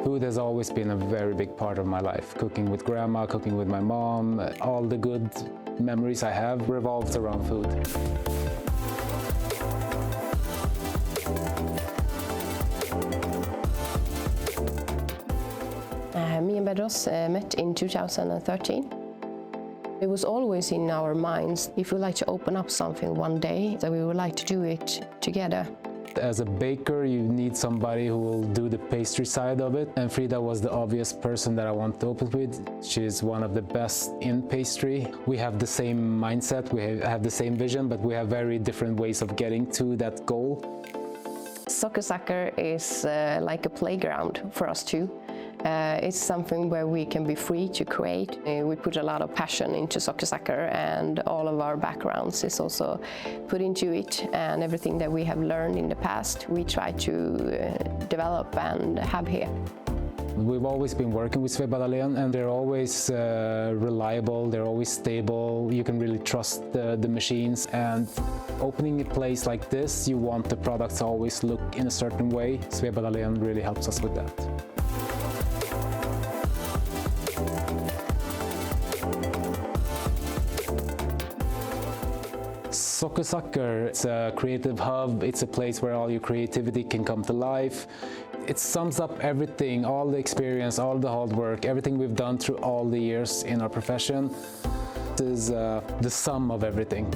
Food has always been a very big part of my life. Cooking with grandma, cooking with my mom, all the good memories I have revolves around food. Me and Bedros met in 2013. It was always in our minds, if we like to open up something one day, that we would like to do it together. As a baker, you need somebody who will do the pastry side of it, and Frida was the obvious person that I want to open with. She's one of the best in pastry. We have the same mindset, we have the same vision, but we have very different ways of getting to that goal. Sockersucker is like a playground for us too. It's something where we can be free to create. We put a lot of passion into Sockersucker, and all of our backgrounds is also put into it, and everything that we have learned in the past we try to develop and have here. We've always been working with Kabranian, and they're always reliable, they're always stable, you can really trust the machines, and opening a place like this, you want the products to always look in a certain way. Kabranian really helps us with that. Sockersucker, it's a creative hub, it's a place where all your creativity can come to life. It sums up everything, all the experience, all the hard work, everything we've done through all the years in our profession. This is the sum of everything.